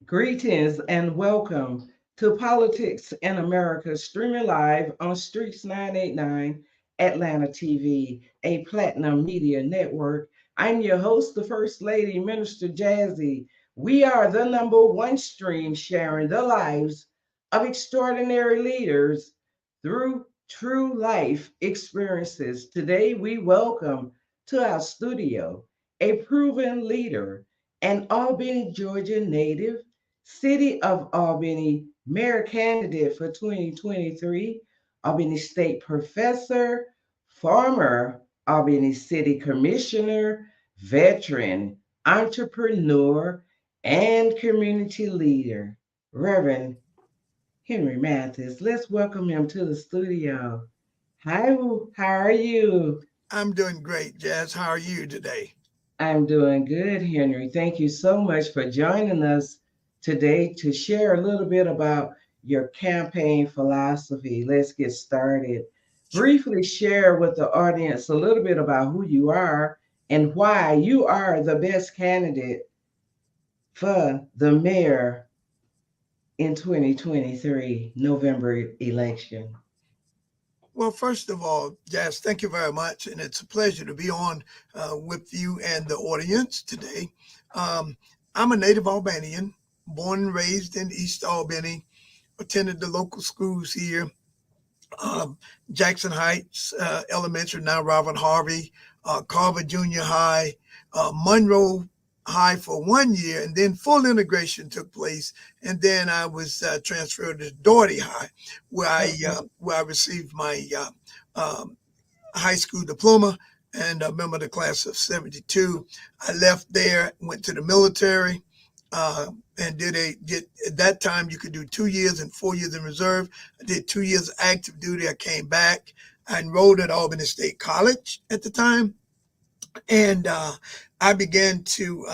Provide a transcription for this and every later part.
Greetings and welcome to Politics in America, streaming live on Streets 989 Atlanta TV, a platinum media network. I'm your host, the First Lady, Minister Jazzy. We are the number one stream sharing the lives of extraordinary leaders through true life experiences. Today, we welcome to our studio a proven leader, an Albany, Georgia native, City of Albany Mayor Candidate for 2023, Albany State Professor, former Albany City Commissioner, veteran, entrepreneur, and community leader, Reverend Henry Mathis. Let's welcome him to the studio. Hi, how are you? I'm doing great, Jazz. How are you today? I'm doing good, Henry. Thank you so much for joining us today to share a little bit about your campaign philosophy. Let's get started. Briefly share with the audience a little bit about who you are and why you are the best candidate for the mayor in 2023 November election. Well, first of all, Jazz, thank you very much. And it's a pleasure to be on with you and the audience today. Um, I'm a native Albanian, born and raised in East Albany, attended the local schools here, um, Jackson Heights Elementary, now Robert Harvey, Carver Junior High, Monroe High for 1 year, and then full integration took place. And then I was transferred to Doherty High, where I received my um, high school diploma and a member of the class of 72. I left there, went to the military, and at that time you could do 2 years and 4 years in reserve. I did 2 years active duty. I came back. I enrolled at Albany State College at the time, and I began to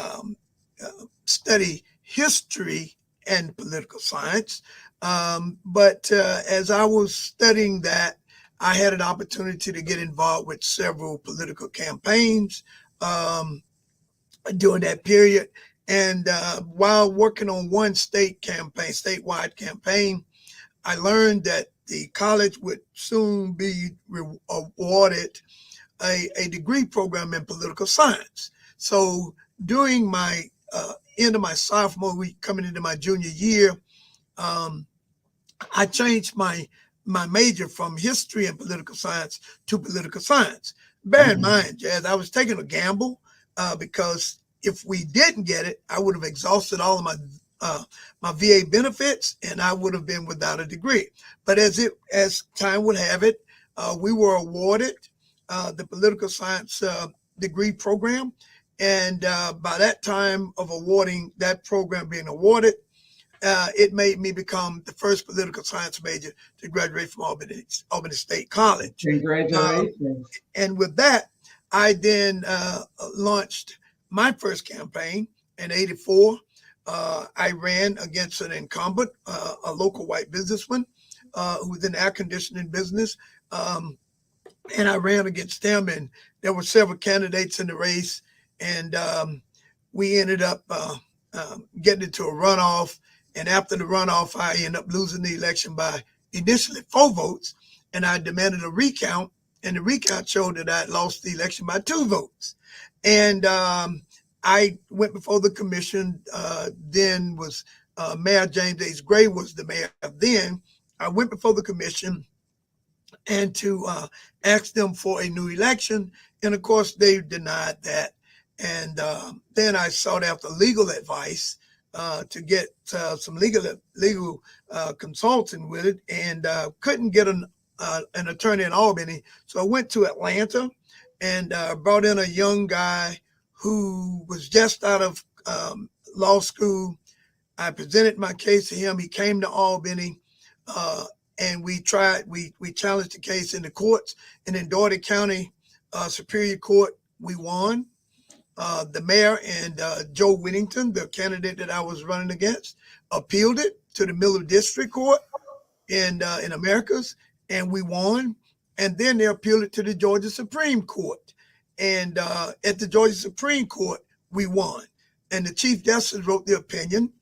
study history and political science. But as I was studying that, I had an opportunity to get involved with several political campaigns um, during that period. And while working on one statewide campaign, I learned that the college would soon be awarded a degree program in political science. So during my end of my sophomore week, coming into my junior year, um, I changed my major from history and political science to political science. Bear in Mhm. mind, Jazz, I was taking a gamble because if we didn't get it, I would have exhausted all of my VA benefits and I would have been without a degree. But as time would have it, we were awarded the political science degree program, and by that time of awarding that program being awarded, it made me become the first political science major to graduate from Albany State College. Um, Congratulations. and with that, I then launched my first campaign in '84. I ran against an incumbent, a local white businessman who was in the air conditioning business. And I ran against them, and there were several candidates in the race. And we ended up getting into a runoff. And after the runoff, I ended up losing the election by initially 4 votes, and I demanded a recount. And the recount showed that I had lost the election by 2 votes. And I went before the commission. Then was Mayor James H. Gray was the mayor then. I went before the commission and to ask them for a new election. And of course, they denied that. And then I sought after legal advice to get some legal consulting with it, and couldn't get an attorney in Albany. So I went to Atlanta and brought in a young guy who was just out of law school. I presented my case to him. He came to Albany. And we challenged the case in the courts, and in Doherty County Superior Court, we won. The mayor and Joe Whittington, the candidate that I was running against, appealed it to the Miller District Court in Americas, and we won. And then they appealed it to the Georgia Supreme Court, and at the Georgia Supreme Court, we won. And the Chief Justice wrote the opinion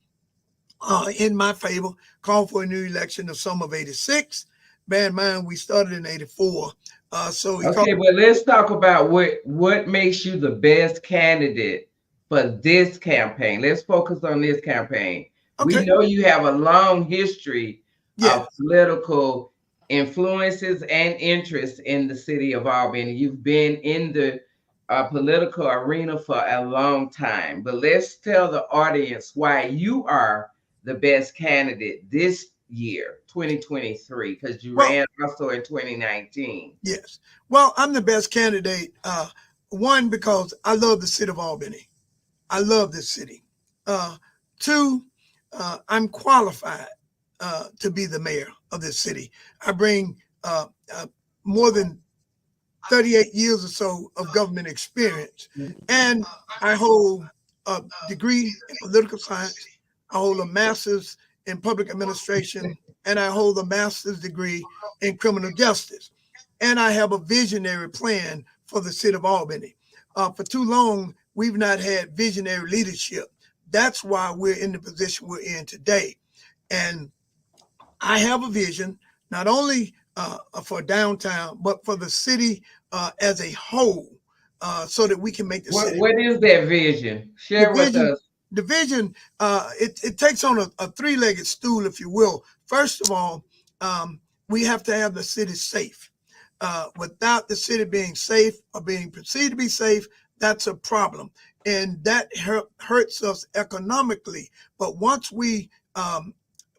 in my favor, called for a new election the summer of '86. Bear in mind, we started in '84. So he called. Okay, well, let's talk about what makes you the best candidate for this campaign. Let's focus on this campaign. We Okay. know you have a long history Yeah. of political influences and interests in the city of Albany. You've been in the political arena for a long time, but let's tell the audience why you are the best candidate this year, 2023, because you Well, ran also in 2019. yes. Well, I'm the best candidate. One, because I love the city of Albany. I love this city. Uh, Two, I'm qualified to be the mayor of this city. I bring more than 38 years or so of government experience, and I hold a degree in political science. I hold a master's in public administration, and I hold a master's degree in criminal justice. And I have a visionary plan for the city of Albany. For too long, we've not had visionary leadership. That's why we're in the position we're in today. And I have a vision, not only for downtown, but for the city as a whole, so that we can make the city. What is that vision? The Share with vision, us. the vision, it takes on a three-legged stool, if you will. First of all, we have to have the city safe. Without the city being safe or being perceived to be safe, that's a problem. And that hurts us economically. But once we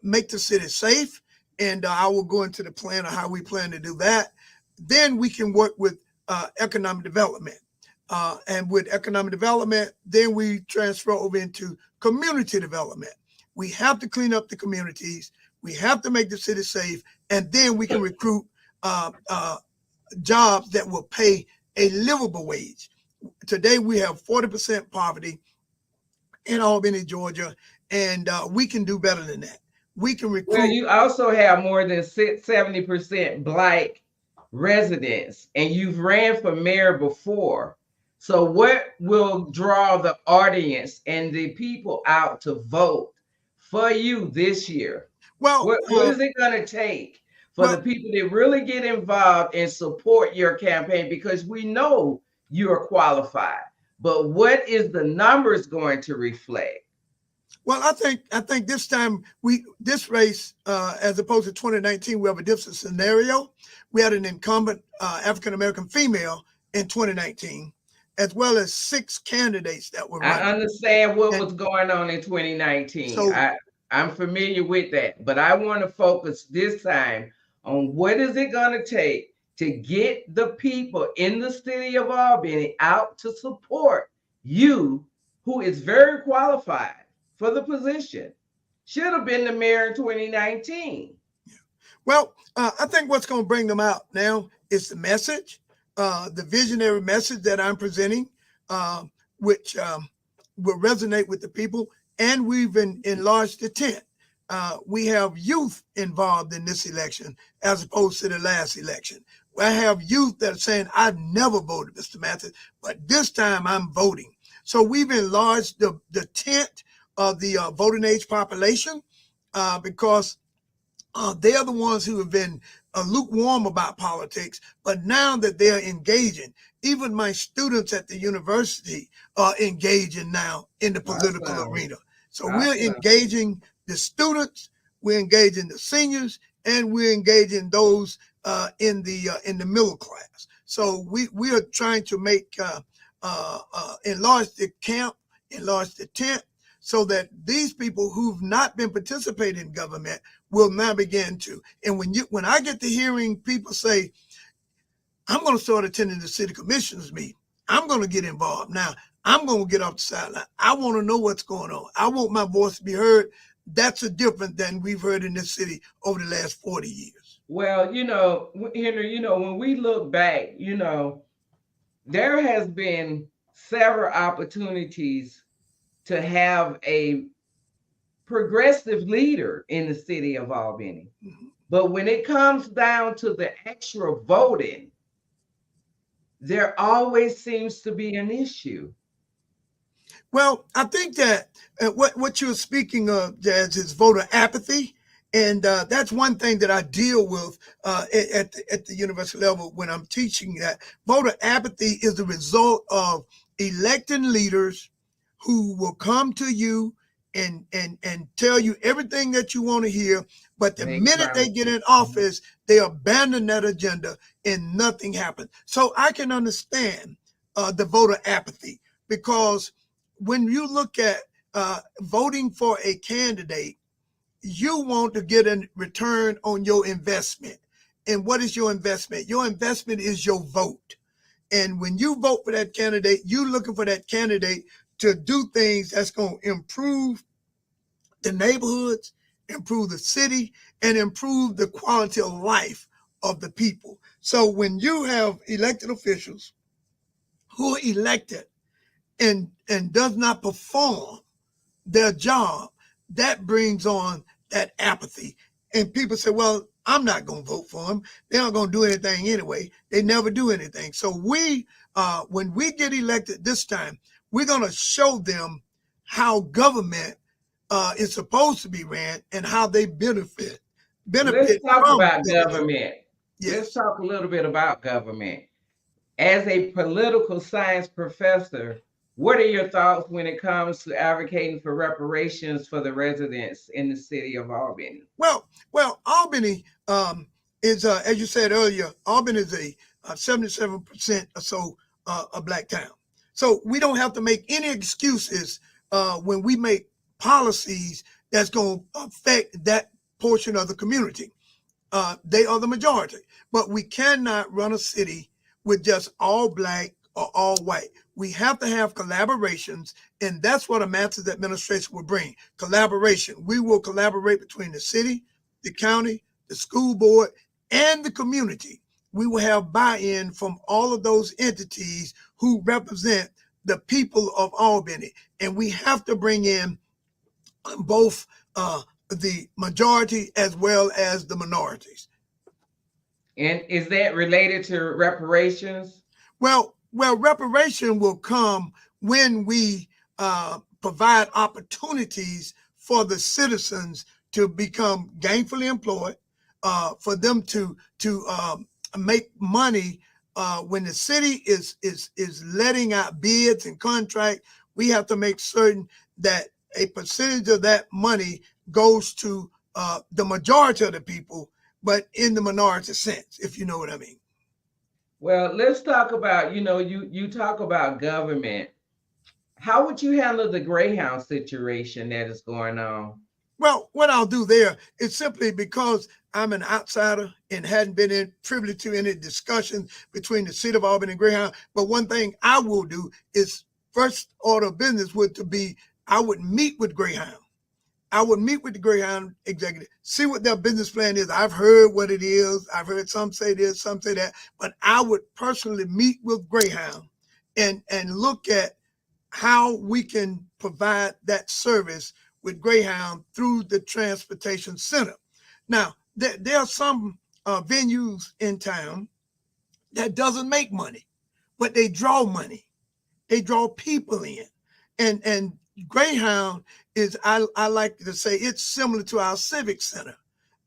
make the city safe, and I will go into the plan of how we plan to do that, then we can work with economic development. And with economic development, then we transfer over into community development. We have to clean up the communities. We have to make the city safe, and then we can recruit jobs that will pay a livable wage. Today, we have 40% poverty in Albany, Georgia, and we can do better than that. We can Well, recruit. you also have more than 70% Black residents, and you've ran for mayor before. So, what will draw the audience and the people out to vote for you this year? Well, What is it going to take for the well, people to really get involved and support your campaign? Because we know you're qualified, but what is the numbers going to reflect? well. I think this time this race, as opposed to 2019, we have a different scenario. We had an incumbent African American female in 2019, as well as 6 candidates that were I running. understand what And was going on in 2019. so, I'm familiar with that, but I want to focus this time on what is it going to take to get the people in the city of Albany out to support you, who is very qualified for the position. Should have been the mayor in 2019. well, I think what's going to bring them out now is the message, the visionary message that I'm presenting, uh, which will resonate with the people. And we've enlarged the tent. We have youth involved in this election as opposed to the last election. I have youth that are saying, I've never voted, Mr. Mathis, but this time I'm voting. So we've enlarged the tent of the voting age population because they are the ones who have been lukewarm about politics, but now that they're engaging, even my students at the university are engaging now in the political Awesome. arena. So we're Awesome. engaging the students, we're engaging the seniors, and we're engaging those in the middle class. So we are trying to make enlarge the camp, enlarge the tent, so that these people who've not been participating in government will now begin to. And when I get to hearing people say, I'm going to start attending the city commissioners meeting, I'm going to get involved. Now, I'm going to get off the sideline. I want to know what's going on. I want my voice to be heard. That's a different than we've heard in this city over the last 40 years. Well, Henry, when we look back, there has been several opportunities to have a progressive leader in the city of Albany. Mhm. But when it comes down to the actual voting, there always seems to be an issue. Well, I think that what you're speaking of, Jazz, is voter apathy. And that's one thing that I deal with at the university level when I'm teaching, that voter apathy is the result of electing leaders who will come to you and tell you everything that you want to hear. But the Make minute they get promises. in office, they abandon that agenda and nothing happens. So I can understand the voter apathy, because when you look at voting for a candidate, you want to get a return on your investment. And what is your investment? Your investment is your vote. And when you vote for that candidate, you're looking for that candidate to do things that's going to improve the neighborhoods, improve the city, and improve the quality of life of the people. So when you have elected officials who are elected and does not perform their job, that brings on that apathy. And people say, well, I'm not going to vote for them. They're not going to do anything anyway. They never do anything. So when we get elected this time, we're going to show them how government is supposed to be ran and how they Let's benefit talk from about government. government. Let's Yes. talk a little bit about government. As a political science professor, what are your thoughts when it comes to advocating for reparations for the residents in the city of Albany? Well, Albany is, as you said earlier, Albany is a 77% or so a black town. So we don't have to make any excuses when we make policies that's going to affect that portion of the community. They are the majority. But we cannot run a city with just all black or all white. We have to have collaborations, and that's what a Mathis administration will bring. Collaboration. We will collaborate between the city, the county, the school board, and the community. We will have buy-in from all of those entities who represent the people of Albany. And we have to bring in both the majority as well as the minorities. And is that related to reparations? Well, reparation will come when we provide opportunities for the citizens to become gainfully employed, for them to make money. When the city is letting out bids and contracts, we have to make certain that a percentage of that money goes to the majority of the people, but in the minority sense, if you know what I mean. Well, let's talk about, you talk about government. How would you handle the Greyhound situation that is going on? Well, what I'll do there is simply because I'm an outsider and hadn't been in privy to any discussion between the city of Albany and Greyhound. But one thing I will do is first order of business would to be I would meet with Greyhound. I would meet with the Greyhound executive, see what their business plan is. I've heard what it is. I've heard some say this, some say that, but I would personally meet with Greyhound and look at how we can provide that service with Greyhound through the transportation center. Now, there are some venues in town that doesn't make money, but they draw money. They draw people in. And Greyhound is, I like to say, it's similar to our civic center.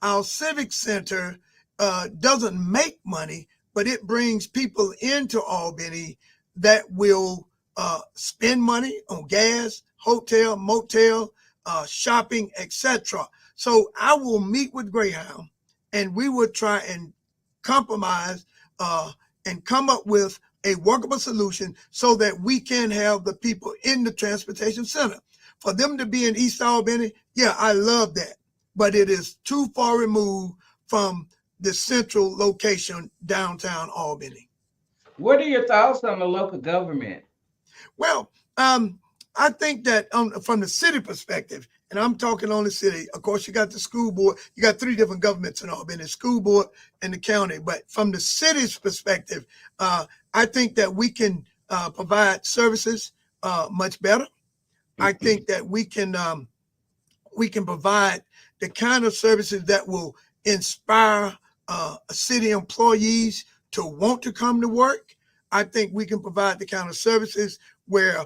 Our civic center doesn't make money, but it brings people into Albany that will spend money on gas, hotel, motel, shopping, etc. So I will meet with Greyhound, and we will try and compromise and come up with a workable solution so that we can have the people in the transportation center. For them to be in East Albany, yeah, I love that. But it is too far removed from the central location, downtown Albany. What are your thoughts on the local government? Well, I think that from the city perspective, and I'm talking on the city, of course, you got the school board, you got three different governments in Albany, the school board and the county. But from the city's perspective, I think that we can provide services much better. I think that we can provide the kind of services that will inspire city employees to want to come to work. I think we can provide the kind of services where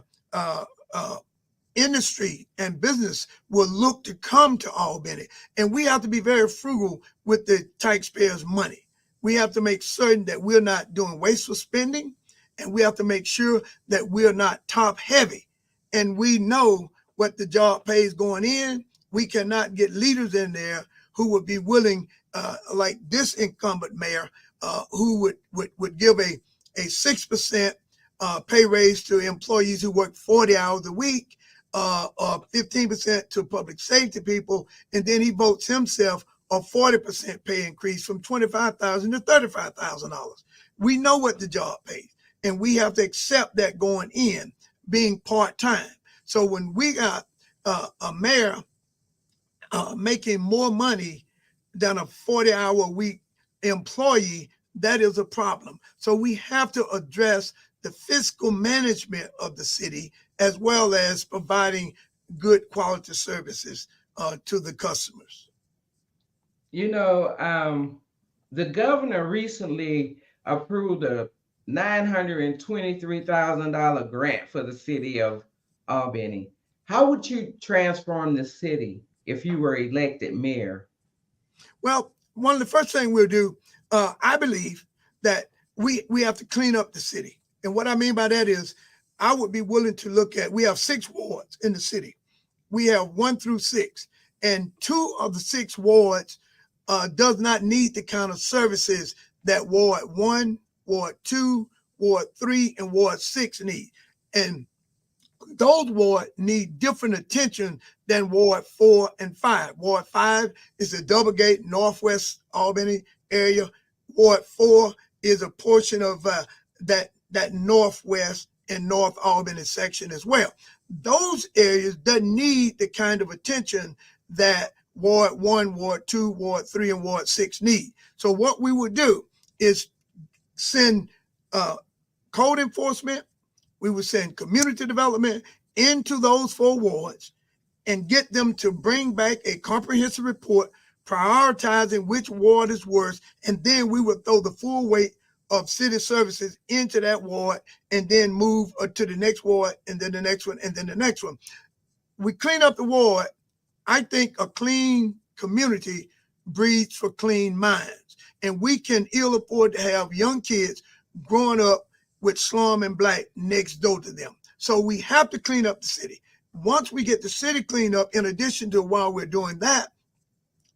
industry and business will look to come to Albany. And we have to be very frugal with the taxpayers' money. We have to make certain that we're not doing wasteful spending, and we have to make sure that we're not top heavy. And we know what the job pays going in. We cannot get leaders in there who would be willing, like this incumbent mayor, who would give a 6% pay raise to employees who work 40 hours a week, or 15% to public safety people, and then he votes himself a 40% pay increase from $25,000 to $35,000. We know what the job pays, and we have to accept that going in, being part-time. So when we got a mayor making more money than a 40-hour-a-week employee, that is a problem. So we have to address the fiscal management of the city, as well as providing good quality services to the customers. You know, the governor recently approved a $923,000 grant for the city of Albany. How would you transform the city if you were elected mayor? Well, one of the first things we'll do, I believe that we have to clean up the city. And what I mean by that is I would be willing to look at, we have 6 wards in the city. We have 1 through 6, and 2 of the 6 wards does not need the kind of services that Ward 1, Ward 2, Ward 3, and Ward 6 need. And those wards need different attention than Ward 4 and 5. Ward 5 is the Double Gate, Northwest Albany area. Ward 4 is a portion of that Northwest and North Albany section as well. Those areas doesn't need the kind of attention that Ward 1, Ward 2, Ward 3, and Ward 6 need. So what we would do is send code enforcement, we would send community development into those 4 wards and get them to bring back a comprehensive report prioritizing which ward is worse, and then we would throw the full weight of city services into that ward and then move to the next ward, and then the next one, and then the next one. We clean up the ward. I think a clean community breeds for clean minds, and we can ill afford to have young kids growing up with slum and black next door to them. So we have to clean up the city. Once we get the city cleaned up, in addition to while we're doing that,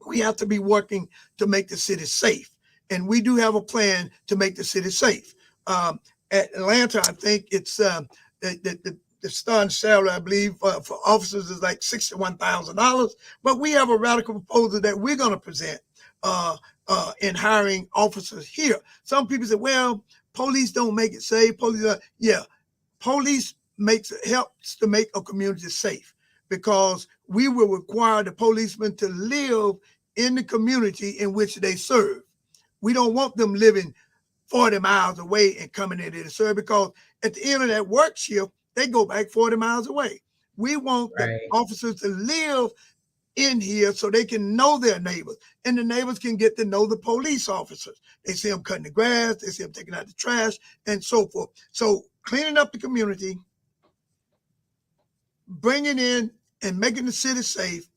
we have to be working to make the city safe. And we do have a plan to make the city safe. At Atlanta, I think it's the starting salary, I believe, for officers is like $61,000. But we have a radical proposal that we're going to present in hiring officers here. Some people say, well, police don't make it safe. Police helps to make a community safe, because we will require the policemen to live in the community in which they serve. We don't want them living 40 miles away and coming in there to serve, because at the end of that work shift, they go back 40 miles away. We want the officers to live in here so they can know their neighbors, and the neighbors can get to know the police officers. They see them cutting the grass, they see them taking out the trash, and so forth. So cleaning up the community, bringing in and making the city safe,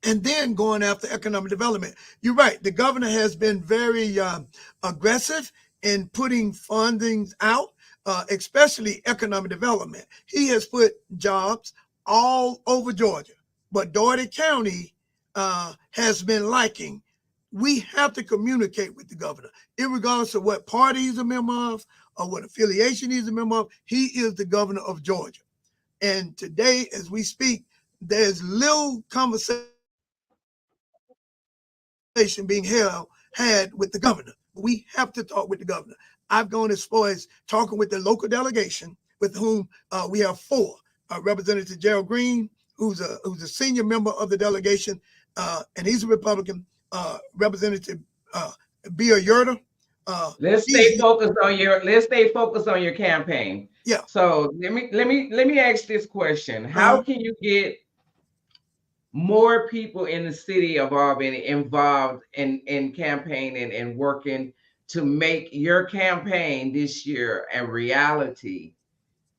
and then going after economic development. You're right. The governor has been very aggressive in putting funding out, especially economic development. He has put jobs all over Georgia, but Dougherty County has been lacking. We have to communicate with the governor, regardless of what party he's a member of or what affiliation he's a member of. He is the governor of Georgia. And today, as we speak, there's little conversation being had with the governor. We have to talk with the governor. I've gone as far as talking with the local delegation, with whom we have 4. Representative Gerald Green, who's a senior member of the delegation, and he's a Republican. Representative Bia Yerta. Let's stay focused on your campaign. Yeah. So let me ask this question: how can you get more people in the city of Albany involved in campaigning and working to make your campaign this year a reality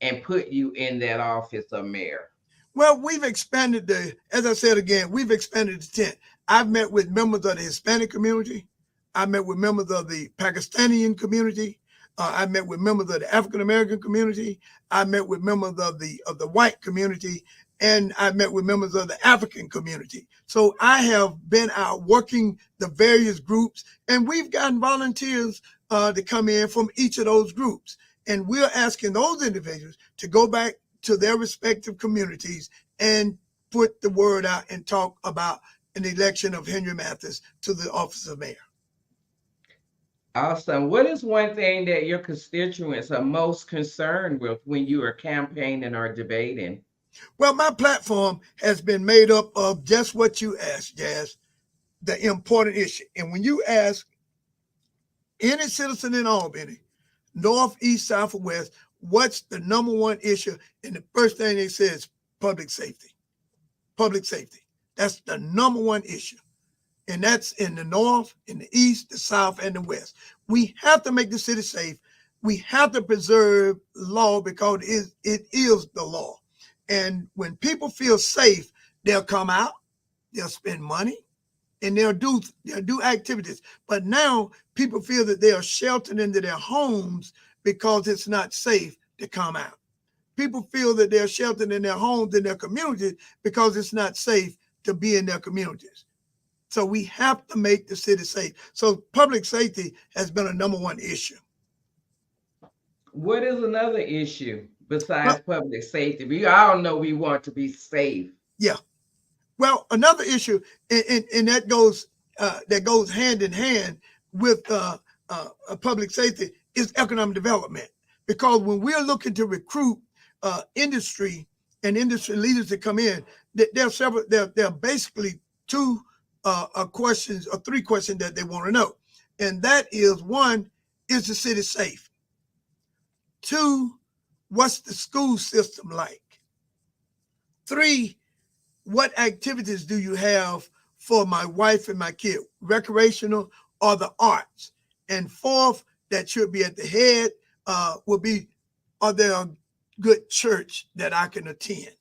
and put you in that office of mayor? Well, we've expanded as I said again, we've expanded the tent. I've met with members of the Hispanic community. I met with members of the Pakistani community. I met with members of the African American community. I met with members of the white community, and I met with members of the African community. So I have been out working the various groups, and we've gotten volunteers to come in from each of those groups, and we're asking those individuals to go back to their respective communities and put the word out and talk about an election of Henry Mathis to the office of mayor. Awesome. What is one thing that your constituents are most concerned with when you are campaigning or debating? Well, my platform has been made up of just what you asked, Jazz, the important issue. And when you ask any citizen in Albany, north, east, south, or west, what's the number one issue? And the first thing they say is public safety. Public safety. That's the number one issue. And that's in the north, in the east, the south, and the west. We have to make the city safe. We have to preserve law because it is the law. And when people feel safe, they'll come out, they'll spend money, and they'll do activities. But now people feel that they are sheltered into their homes because it's not safe to come out. People feel that they're sheltered in their homes, in their communities, because it's not safe to be in their communities. So we have to make the city safe. So public safety has been a number one issue. What is another issue besides Well, public safety? We all know we want to be safe. yeah. Well, another issue, and that goes hand in hand with public safety, is economic development. Because when we're looking to recruit industry and industry leaders to come in, there are basically two questions or three questions that they want to know, and that is: one, is the city safe? Two, what's the school system like? Three, what activities do you have for my wife and my kid, recreational or the arts? And fourth, that should be at the head, will be, are there a good church that I can attend?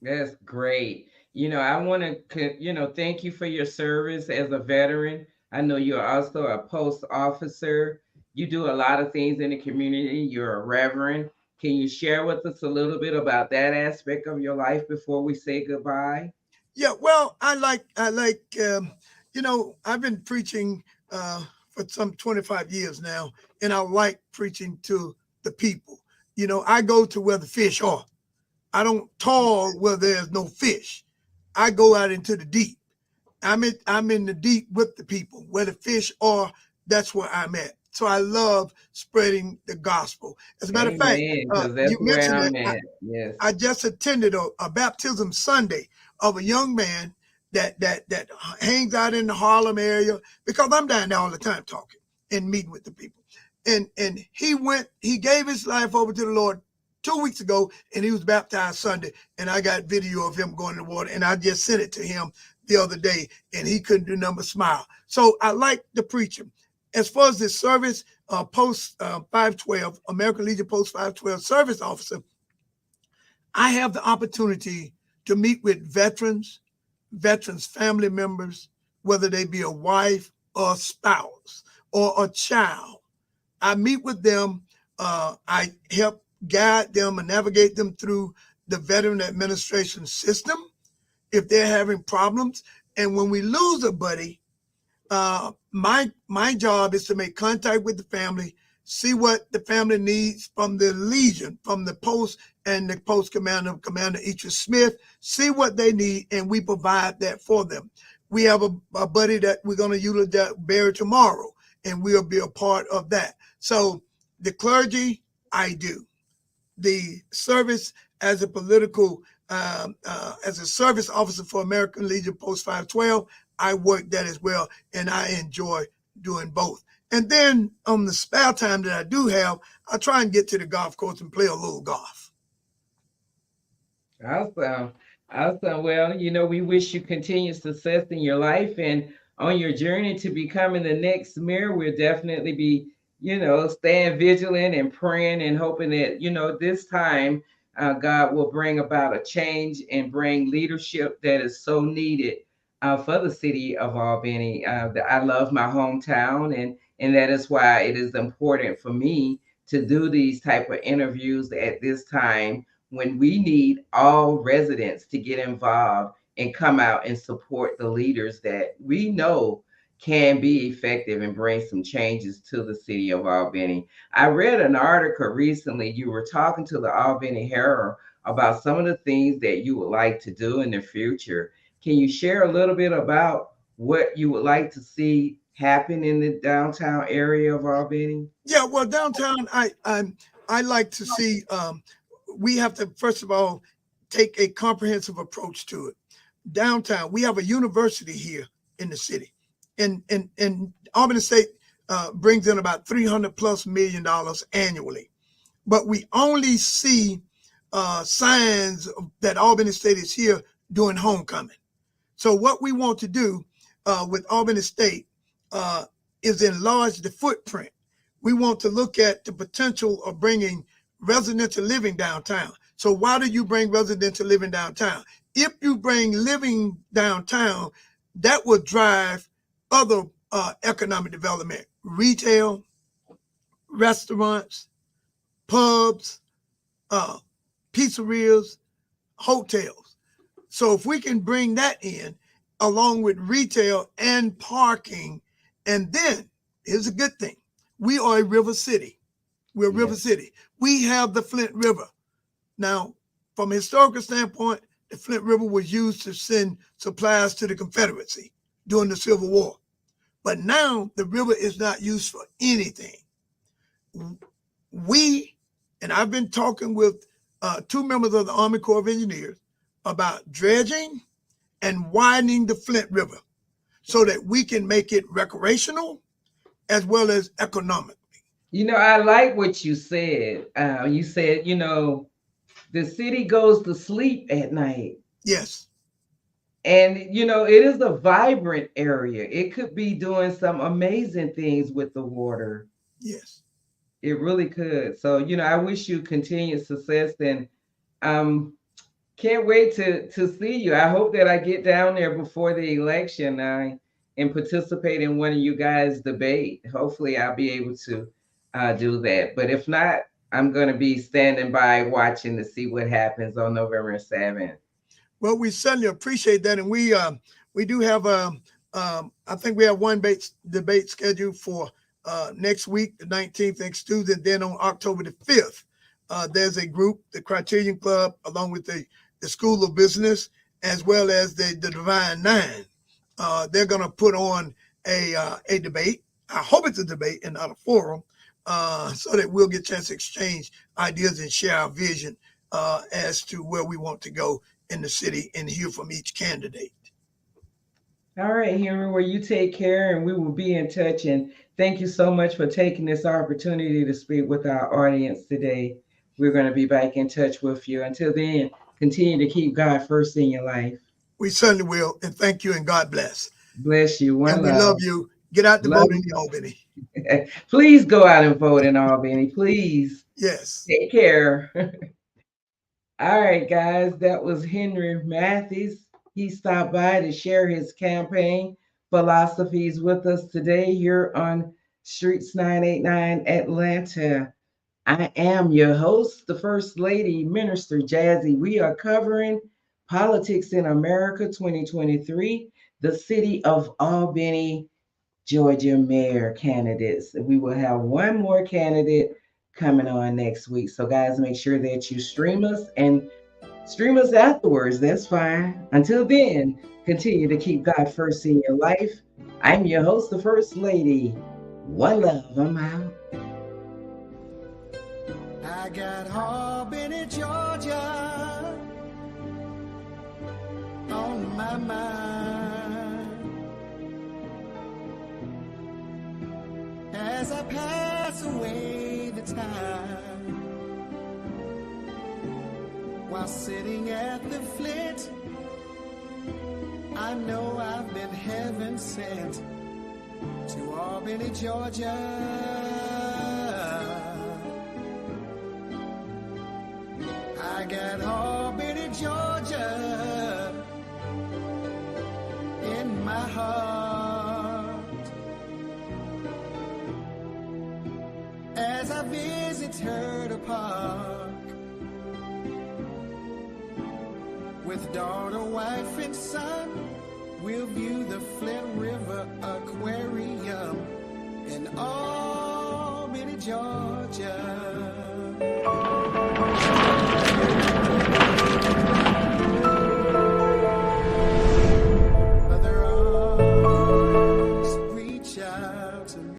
That's great. I want to, thank you for your service as a veteran. I know you're also a post officer. You do a lot of things in the community. You're a reverend. Can you share with us a little bit about that aspect of your life before we say goodbye? Yeah, well, I've been preaching for some 25 years now, and I like preaching to the people. I go to where the fish are. I don't toil where there's no fish. I go out into the deep. I'm in the deep with the people. Where the fish are, that's where I'm at. So I love spreading the gospel. As a matter of fact, Amen. Because that's you where mentioned that I'm at. Yes. I just attended a baptism Sunday of a young man that hangs out in the Harlem area, because I'm down there all the time talking and meeting with the people. And he gave his life over to the Lord 2 weeks ago, and he was baptized Sunday. And I got video of him going in the water, and I just sent it to him the other day, and he couldn't do nothing but smile. So I like the preaching. As far as the service, Post 512, American Legion Post 512 service officer, I have the opportunity to meet with veterans family members, whether they be a wife or a spouse or a child. I meet with them. I help guide them and navigate them through the Veteran Administration system if they're having problems. And when we lose a buddy, my job is to make contact with the family, see what the family needs from the Legion, from the post and the post commander, Commander Eatrice Smith, see what they need, and we provide that for them. We have a buddy that we're going to bury tomorrow, and we'll be a part of that. So the clergy, I do. The service as a political, as a service officer for American Legion Post 512, I work that as well, and I enjoy doing both. And then on the spare time that I do have, I try and get to the golf course and play a little golf. Awesome. Awesome. Well, we wish you continued success in your life and on your journey to becoming the next mayor. We'll definitely be, staying vigilant and praying and hoping that, this time God will bring about a change and bring leadership that is so needed for the city of Albany. I love my hometown, and that is why it is important for me to do these type of interviews at this time when we need all residents to get involved and come out and support the leaders that we know can be effective and bring some changes to the city of Albany. I read an article recently. You were talking to the Albany Herald about some of the things that you would like to do in the future. Can you share a little bit about what you would like to see happen in the downtown area of Albany? Yeah, well, downtown, I like to see. We have to first of all take a comprehensive approach to it. Downtown, we have a university here in the city, and Albany State brings in about $300+ million annually, but we only see signs that Albany State is here during homecoming. So what we want to do with Albany State is enlarge the footprint. We want to look at the potential of bringing residential living downtown. So why do you bring residential living downtown? If you bring living downtown, that will drive other economic development, retail, restaurants, pubs, pizzerias, hotels. So if we can bring that in along with retail and parking, and then here's a good thing. We are a river city. We're a river city. We have the Flint River. Now, from a historical standpoint, the Flint River was used to send supplies to the Confederacy during the Civil War. But now the river is not used for anything. And I've been talking with 2 members of the Army Corps of Engineers about dredging and widening the Flint River so that we can make it recreational as well as economic. I like what you said. You said, the city goes to sleep at night. Yes. And, it is a vibrant area. It could be doing some amazing things with the water. Yes. It really could. So, I wish you continued success, and can't wait to see you. I hope that I get down there before the election and participate in one of you guys' debate. Hopefully I'll be able to do that. But if not, I'm going to be standing by watching to see what happens on November 7th. Well, we certainly appreciate that. And we do have, I think we have one debate scheduled for next week, the 19th, next Tuesday. And then on October the 5th, there's a group, the Criterion Club, along with the School of Business, as well as the Divine Nine. They're going to put on a debate. I hope it's a debate and not a forum, so that we'll get a chance to exchange ideas and share our vision as to where we want to go in the city and hear from each candidate. All right, Henry, well, you take care, and we will be in touch. And thank you so much for taking this opportunity to speak with our audience today. We're going to be back in touch with you. Until then, continue to keep God first in your life. We certainly will. And thank you, and God bless. Bless you. And we love you. Get out to vote in Albany. Please go out and vote in Albany, please. Yes. Take care. All right, guys, that was Henry Mathis. He stopped by to share his campaign philosophies with us today here on STREETZ989 Atlanta. I am your host, the First Lady, Minister Jazzy. We are covering Politics in America 2023, the city of Albany, Georgia mayor candidates. We will have one more candidate coming on next week. So guys, make sure that you stream us and stream us afterwards. That's fine. Until then, continue to keep God first in your life. I'm your host, the First Lady. One love. I'm out. I got Albany, Georgia on my mind as I pass away the time while sitting at the Flint. I know I've been heaven sent to Albany, Georgia. I got Albany, Georgia in my heart. As I visit Turtle Park with daughter, wife, and son, we'll view the Flint River Aquarium in Albany, Georgia.